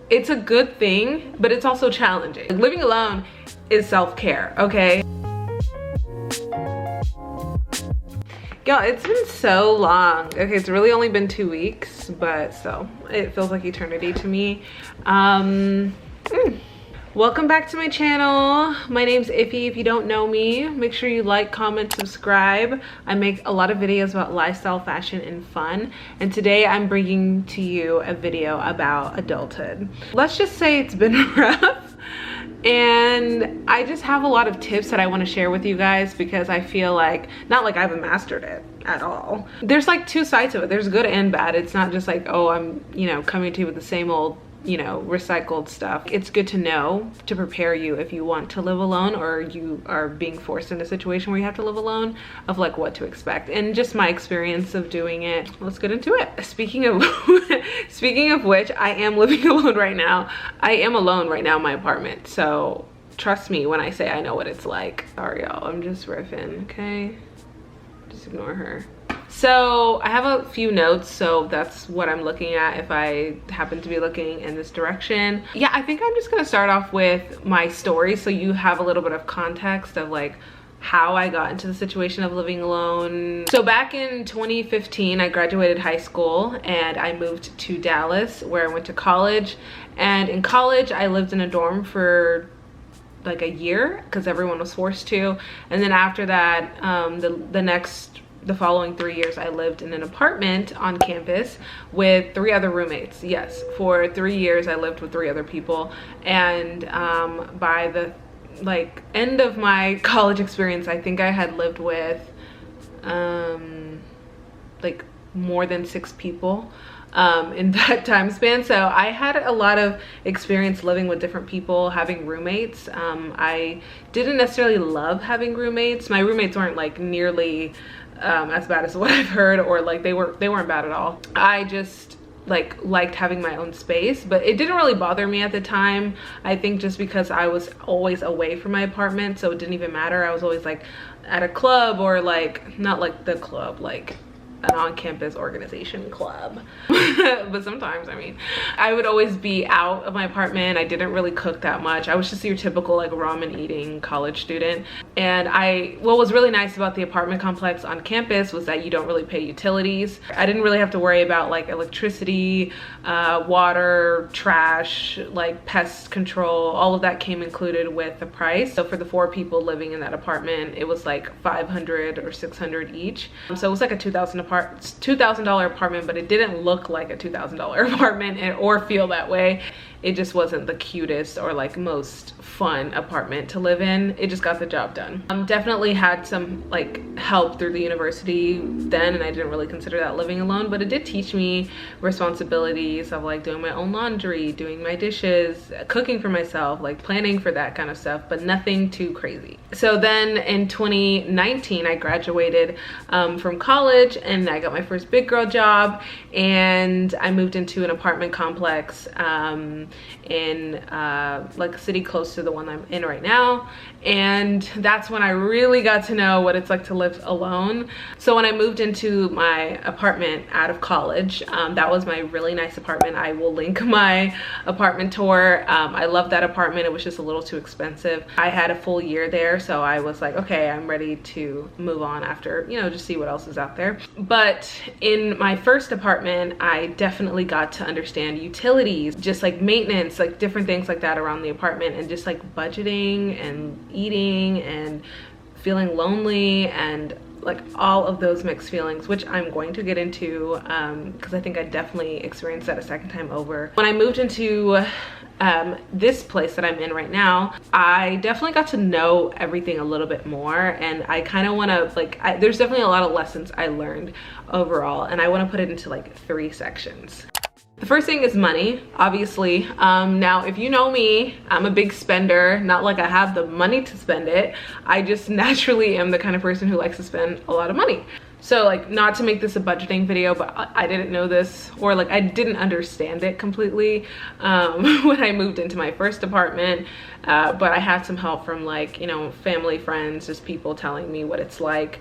it's a good thing, but it's also challenging. Living alone is self-care, okay? Y'all, it's been so long. Okay, it's really only been 2 weeks, but so it feels like eternity to me. Welcome back to my channel. My name's Ify. If you don't know me, make sure you like, comment, subscribe. I make a lot of videos about lifestyle, fashion, and fun. And today I'm bringing to you a video about adulthood. Let's just say it's been rough. And I just have a lot of tips that I want to share with you guys because I feel like, not like I haven't mastered it at all. There's like two sides to it. There's good and bad. It's not just like, oh, I'm, coming to you with the same old, recycled stuff. It's good to know to prepare you if you want to live alone or you are being forced in a situation where you have to live alone, of like what to expect and just my experience of doing it. Let's get into it. Speaking of which, I am living alone right now. I am alone right now in my apartment. So trust me when I say I know what it's like. Sorry y'all, I'm just riffing, okay? Just ignore her. So I have a few notes, so that's what I'm looking at if I happen to be looking in this direction. Yeah, I think I'm just gonna start off with my story so you have a little bit of context of like how I got into the situation of living alone. So back in 2015, I graduated high school and I moved to Dallas where I went to college. And in college, I lived in a dorm for like a year because everyone was forced to. And then after that, the following 3 years I lived in an apartment on campus with 3 other roommates. Yes, for 3 years I lived with 3 other people. And by the end of my college experience, I think I had lived with like more than 6 people in that time span. So I had a lot of experience living with different people, having roommates. I didn't necessarily love having roommates. My roommates weren't like nearly as bad as what I've heard, or like they weren't bad at all. I just liked having my own space, but it didn't really bother me at the time. I think just because I was always away from my apartment, so it didn't even matter. I was always like at a club, or like not like the club, like an on-campus organization club. But sometimes, I mean, I would always be out of my apartment. I didn't really cook that much. I was just your typical like ramen eating college student. And what was really nice about the apartment complex on campus was that you don't really pay utilities. I didn't really have to worry about like electricity, water, trash, like pest control. All of that came included with the price. So for the 4 people living in that apartment, it was like $500 or $600 each. So it was like a $2,000 apartment, but it didn't look like a $2,000 apartment or feel that way. It just wasn't the cutest or like most fun apartment to live in. It just got the job done. Definitely had some like help through the university then, and I didn't really consider that living alone, but it did teach me responsibilities of like doing my own laundry, doing my dishes, cooking for myself, like planning for that kind of stuff, but nothing too crazy. So then in 2019, I graduated from college and I got my first big girl job, and I moved into an apartment complex in like a city close to the one I'm in right now. And that's when I really got to know what it's like to live alone. So when I moved into my apartment out of college, that was my really nice apartment. I will link my apartment tour. I love that apartment. It was just a little too expensive. I had a full year there, so I was like, okay, I'm ready to move on after, just see what else is out there. But in my first apartment, I definitely got to understand utilities, just like maintenance, like different things like that around the apartment, and just like budgeting and eating and feeling lonely and like all of those mixed feelings, which I'm going to get into because I think I definitely experienced that a second time over. When I moved into this place that I'm in right now, I definitely got to know everything a little bit more, and I kind of want to there's definitely a lot of lessons I learned overall, and I want to put it into like 3 sections. The first thing is money, obviously. Now, if you know me, I'm a big spender. Not like I have the money to spend it. I just naturally am the kind of person who likes to spend a lot of money. So like, not to make this a budgeting video, but I didn't know this, or like I didn't understand it completely when I moved into my first apartment. But I had some help from like, you know, family, friends, just people telling me what it's like.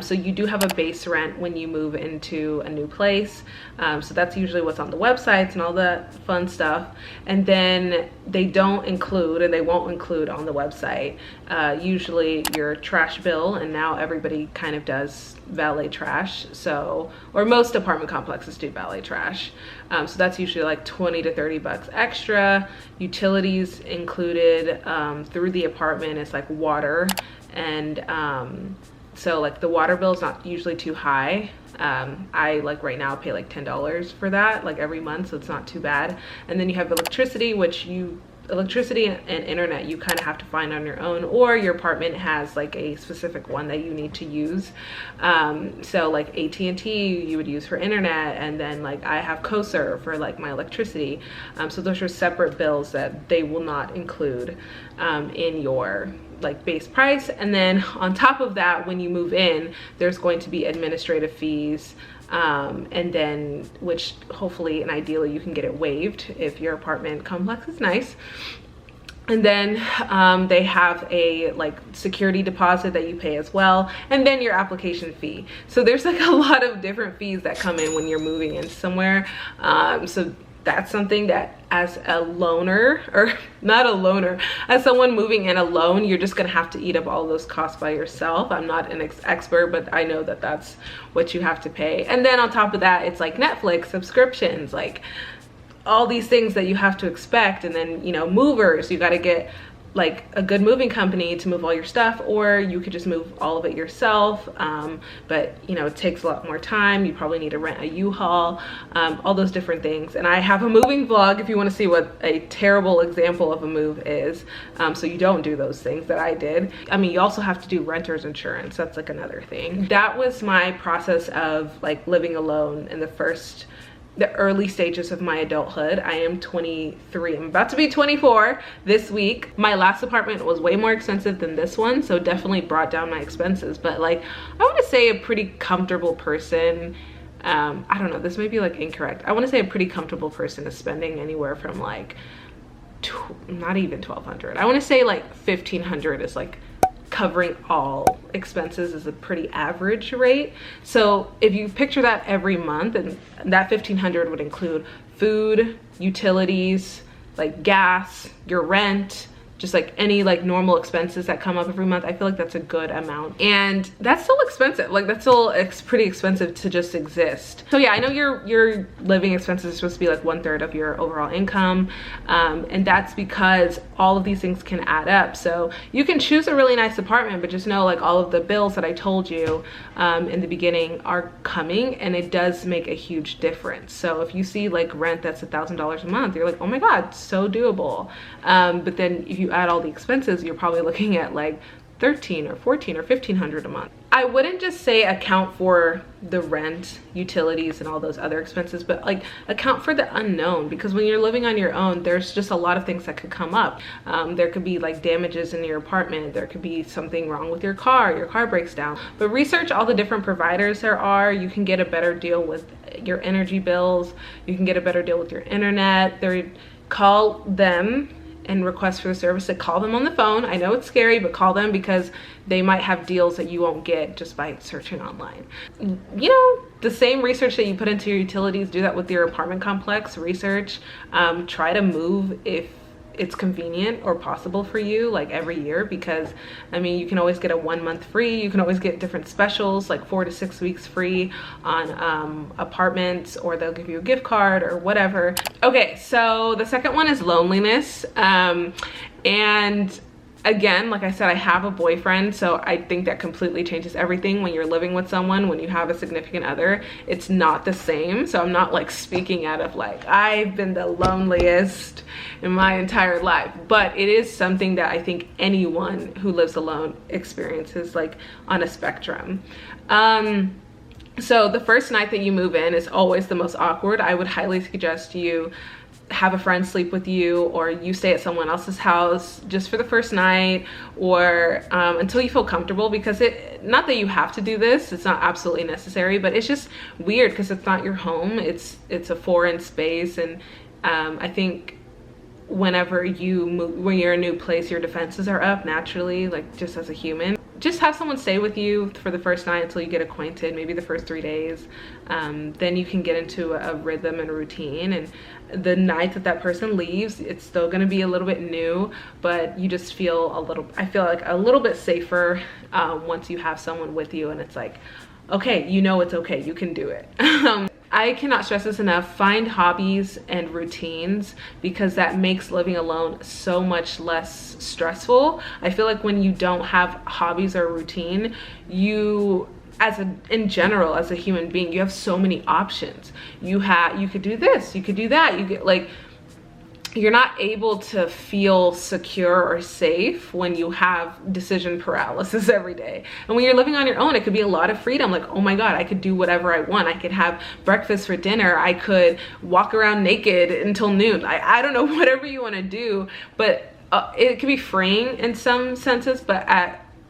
So you do have a base rent when you move into a new place. So that's usually what's on the websites and all that fun stuff. And then they don't include, and they won't include on the website, usually your trash bill. And now everybody kind of does valet trash. So, or most apartment complexes do valet trash. So that's usually like 20 to 30 bucks extra. Utilities included through the apartment is like water, and so like the water bill is not usually too high. I like right now pay like $10 for that like every month, so it's not too bad. And then you have electricity, which electricity and internet you kind of have to find on your own, or your apartment has like a specific one that you need to use. So like AT&T you would use for internet, and then like I have CoServe for like my electricity. So those are separate bills that they will not include in your like base price. And then on top of that, when you move in, there's going to be administrative fees, and then, which hopefully and ideally you can get it waived if your apartment complex is nice. And then they have a like security deposit that you pay as well, and then your application fee. So there's like a lot of different fees that come in when you're moving in somewhere. So that's something that as a loaner, or not a loaner, as someone moving in alone, you're just gonna have to eat up all those costs by yourself. I'm not an expert, but I know that that's what you have to pay. And then on top of that, it's like Netflix subscriptions, like all these things that you have to expect. And then, you know, movers, you got to get like a good moving company to move all your stuff, or you could just move all of it yourself. But you know, it takes a lot more time. You probably need to rent a U-Haul, all those different things. And I have a moving vlog if you want to see what a terrible example of a move is. So you don't do those things that I did. I mean, you also have to do renter's insurance. That's like another thing. That was my process of like living alone in the early stages of my adulthood. I am 23, I'm about to be 24 this week. My last apartment was way more expensive than this one, so definitely brought down my expenses. But like, I want to say a pretty comfortable person, I don't know, this may be like incorrect. I want to say a pretty comfortable person is spending anywhere from like, not even 1,200. I want to say like 1,500 is like covering all expenses is a pretty average rate. So if you picture that every month, and that 1,500 would include food, utilities, like gas, your rent, just like any like normal expenses that come up every month, I feel like that's a good amount. And that's still expensive. Like that's still pretty expensive to just exist. So yeah, I know your living expenses are supposed to be like 1/3 of your overall income. And that's because all of these things can add up. So you can choose a really nice apartment, but just know like all of the bills that I told you in the beginning are coming, and it does make a huge difference. So if you see like rent that's $1,000 a month, you're like, oh my God, so doable. But then if you add all the expenses, you're probably looking at like 13 or 14 or 1,500 a month. I wouldn't just say account for the rent, utilities, and all those other expenses, but like account for the unknown, because when you're living on your own, there's just a lot of things that could come up. There could be like damages in your apartment. There could be something wrong with your car breaks down. But research all the different providers there are. You can get a better deal with your energy bills. You can get a better deal with your internet. Call them and request for the service. To call them on the phone. I know it's scary, but call them, because they might have deals that you won't get just by searching online. You know, the same research that you put into your utilities, do that with your apartment complex research. Try to move if it's convenient or possible for you, like every year, because I mean, you can always get a 1 month free. You can always get different specials, like 4 to 6 weeks free on apartments, or they'll give you a gift card or whatever. Okay, so the second one is loneliness. And again, like I said, I have a boyfriend, so I think that completely changes everything when you're living with someone. When you have a significant other, it's not the same. So I'm not like speaking out of like, I've been the loneliest in my entire life, but it is something that I think anyone who lives alone experiences, like on a spectrum. So the first night that you move in is always the most awkward. I would highly suggest you have a friend sleep with you, or you stay at someone else's house just for the first night, or until you feel comfortable, because not that you have to do this, it's not absolutely necessary, but it's just weird because it's not your home, it's a foreign space. And I think whenever you move, when you're in a new place, your defenses are up naturally, like just as a human. Just have someone stay with you for the first night until you get acquainted, maybe the first 3 days. Then you can get into a rhythm and a routine, and the night that person leaves, it's still gonna be a little bit new, but you just feel I feel like a little bit safer once you have someone with you, and it's like, okay, you know it's okay, you can do it. I cannot stress this enough. Find hobbies and routines, because that makes living alone so much less stressful. I feel like when you don't have hobbies or routine, in general, as a human being, you have so many options. You could do this, you could do that. You're not able to feel secure or safe when you have decision paralysis every day. And when you're living on your own, it could be a lot of freedom. Like, oh my God, I could do whatever I want. I could have breakfast for dinner. I could walk around naked until noon. I don't know, whatever you want to do. But it can be freeing in some senses, but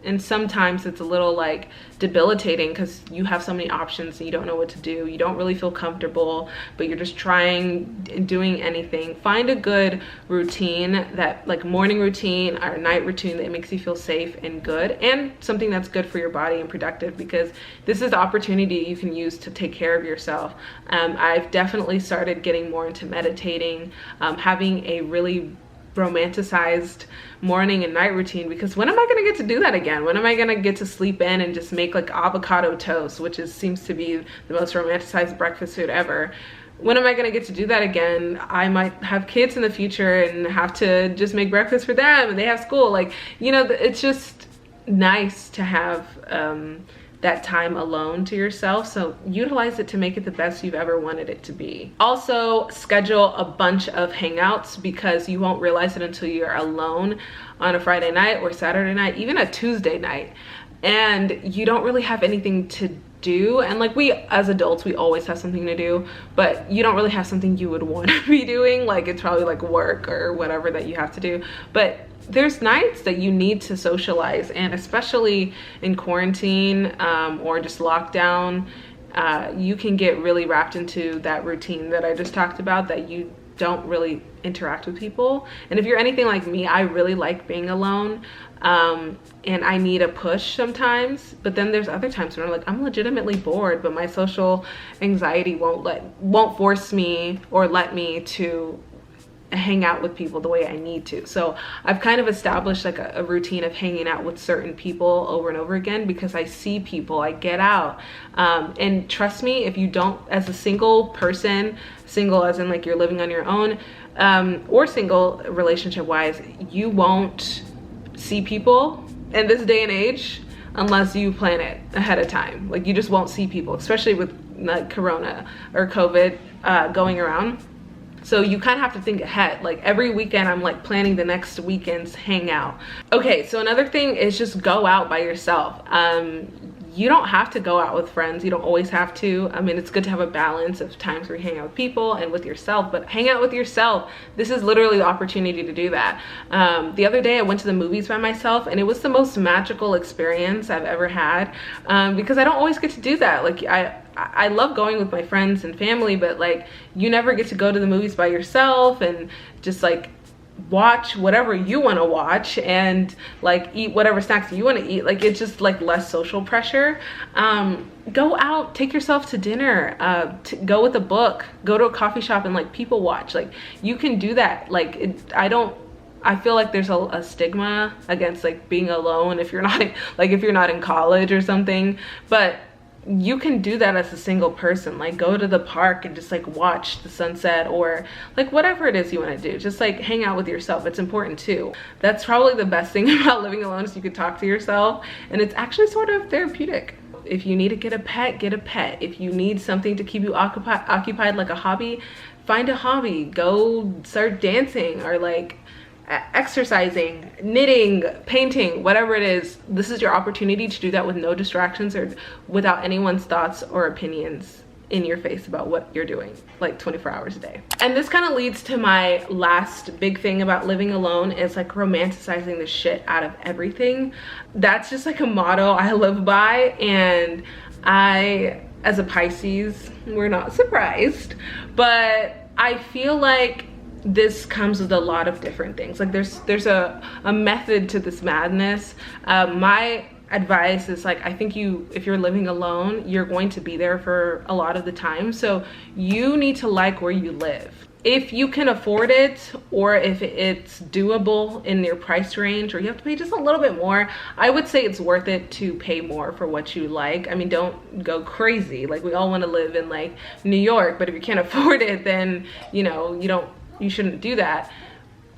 and sometimes it's a little like debilitating, because you have so many options and you don't know what to do. You don't really feel comfortable, but you're just trying and doing anything. Find a good routine, that like morning routine or night routine, that makes you feel safe and good, and something that's good for your body and productive, because this is the opportunity you can use to take care of yourself. I've definitely started getting more into meditating, having a really romanticized morning and night routine, because when am I gonna get to do that again? When am I gonna get to sleep in and just make like avocado toast, which seems to be the most romanticized breakfast food ever? When am I gonna get to do that again? I might have kids in the future and have to just make breakfast for them, and they have school. Like, you know, it's just nice to have that time alone to yourself. So utilize it to make it the best you've ever wanted it to be. Also, schedule a bunch of hangouts, because you won't realize it until you're alone on a Friday night or Saturday night, even a Tuesday night, and you don't really have anything to do. And like, we as adults, we always have something to do, but you don't really have something you would want to be doing. Like, it's probably like work or whatever that you have to do. But there's nights that you need to socialize, and especially in quarantine or just lockdown, you can get really wrapped into that routine that I just talked about, that you don't really interact with people. And if you're anything like me, I really like being alone, and I need a push sometimes. But then there's other times when I'm like, I'm legitimately bored, but my social anxiety won't force me or let me to hang out with people the way I need to. So I've kind of established like a routine of hanging out with certain people over and over again, because I see people, I get out. And trust me, if you don't, as a single person, single as in like you're living on your own, or single relationship wise, you won't see people in this day and age unless you plan it ahead of time. Like, you just won't see people, especially with like Corona or COVID going around. So you kind of have to think ahead. Like, every weekend I'm like planning the next weekend's hangout. Okay, so another thing is just go out by yourself. You don't have to go out with friends. You don't always have to. I mean, it's good to have a balance of times where you hang out with people and with yourself, but hang out with yourself. This is literally the opportunity to do that. The other day I went to the movies by myself, and it was the most magical experience I've ever had, because I don't always get to do that. Like, I love going with my friends and family, but like, you never get to go to the movies by yourself and just like watch whatever you want to watch and like eat whatever snacks you want to eat. Like, it's just like less social pressure. Go out, take yourself to dinner, go with a book, go to a coffee shop and like people watch. Like, you can do that. Like, I feel like there's a stigma against like being alone if you're not if you're not in college or something, but you can do that as a single person. Like, go to the park and just like watch the sunset, or like whatever it is you want to do. Just like hang out with yourself. It's important too. That's probably the best thing about living alone, is you can talk to yourself, and it's actually sort of therapeutic. If you need to get a pet, get a pet. If you need something to keep you occupied like a hobby, find a hobby. Go start dancing, or like exercising, knitting, painting, whatever it is. This is your opportunity to do that with no distractions or without anyone's thoughts or opinions in your face about what you're doing like 24 hours a day. And this kind of leads to my last big thing about living alone, is like romanticizing the shit out of everything. That's just like a motto I live by, and I, as a Pisces, we're not surprised, but I feel like this comes with a lot of different things. Like there's a method to this madness. My advice is like, I think if you're living alone, you're going to be there for a lot of the time, so you need to like where you live. If you can afford it, or if it's doable in your price range, or you have to pay just a little bit more, I would say it's worth it to pay more for what you like. I mean, don't go crazy. Like, we all want to live in like New York, but if you can't afford it, then you know, you shouldn't do that.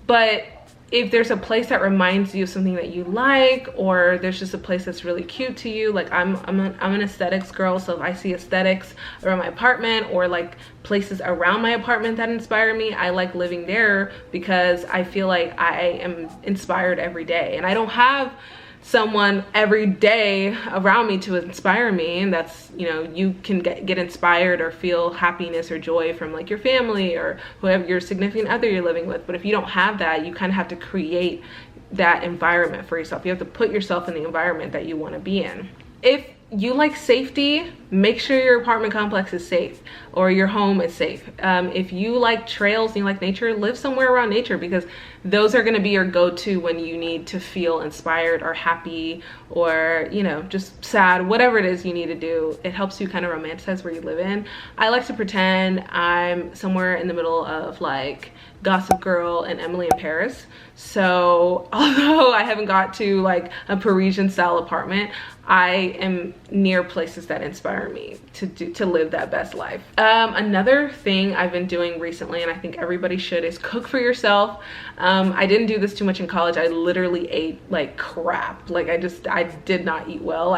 But if there's a place that reminds you of something that you like, or there's just a place that's really cute to you, like I'm an aesthetics girl, so if I see aesthetics around my apartment, or like places around my apartment that inspire me, I like living there because I feel like I am inspired every day, and I don't have someone every day around me to inspire me. And that's, you know, you can get inspired or feel happiness or joy from like your family or whoever, your significant other you're living with. But if you don't have that, you kind of have to create that environment for yourself. You have to put yourself in the environment that you want to be in. If you like safety, make sure your apartment complex is safe, or your home is safe. If you like trails and you like nature, live somewhere around nature, because those are going to be your go-to when you need to feel inspired or happy, or, you know, just sad, whatever it is you need to do. It helps you kind of romanticize where you live in. I like to pretend I'm somewhere in the middle of like Gossip Girl and Emily in Paris. So although I haven't got to like a Parisian style apartment, I am near places that inspire me to live that best life. Another thing I've been doing recently, and I think everybody should, is cook for yourself. I didn't do this too much in college. I literally ate like crap. Like I did not eat well.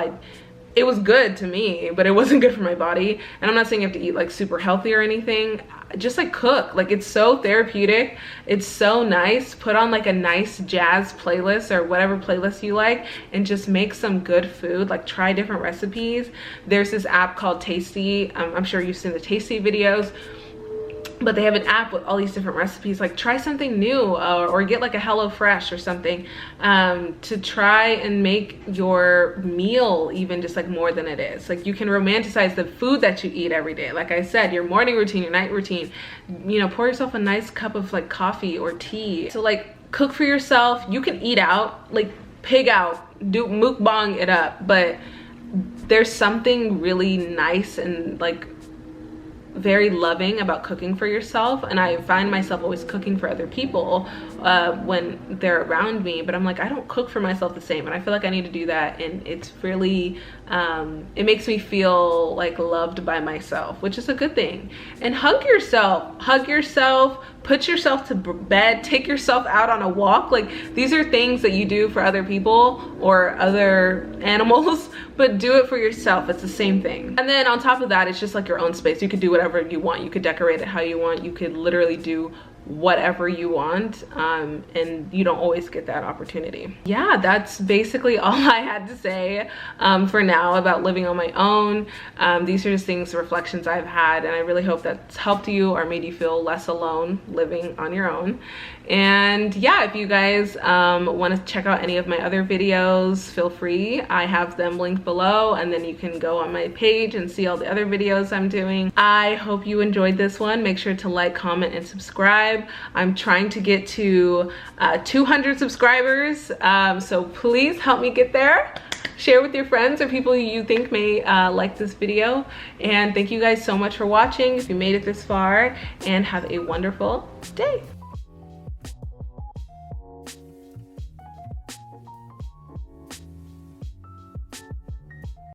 It was good to me, but it wasn't good for my body. And I'm not saying you have to eat like super healthy or anything. Just like cook. Like, it's so therapeutic. It's so nice. Put on like a nice jazz playlist or whatever playlist you like, and just make some good food. Like, try different recipes. There's this app called Tasty. I'm sure you've seen the Tasty videos, but they have an app with all these different recipes. Like, try something new, or get like a HelloFresh or something, to try and make your meal even just like more than it is. Like, you can romanticize the food that you eat every day. Like I said, your morning routine, your night routine, you know, pour yourself a nice cup of like coffee or tea. So like, cook for yourself. You can eat out, like pig out, do mukbang it up, but there's something really nice and like very loving about cooking for yourself. And I find myself always cooking for other people when they're around me, but I'm like, I don't cook for myself the same, and I feel like I need to do that. And it's really it makes me feel like loved by myself, which is a good thing. And hug yourself, put yourself to bed, take yourself out on a walk. Like, these are things that you do for other people or other animals, but do it for yourself. It's the same thing. And then on top of that, it's just like your own space. You could do whatever you want. You could decorate it how you want. You could literally do whatever you want, and you don't always get that opportunity. Yeah, that's basically all I had to say for now about living on my own. These are just things, reflections I've had, and I really hope that's helped you or made you feel less alone living on your own. And yeah, if you guys want to check out any of my other videos, feel free. I have them linked below, and then you can go on my page and see all the other videos I'm doing. I hope you enjoyed this one. Make sure to like, comment, and subscribe. I'm trying to get to 200 subscribers, so please help me get there. Share with your friends or people you think may like this video. And thank you guys so much for watching, if you made it this far, and have a wonderful day.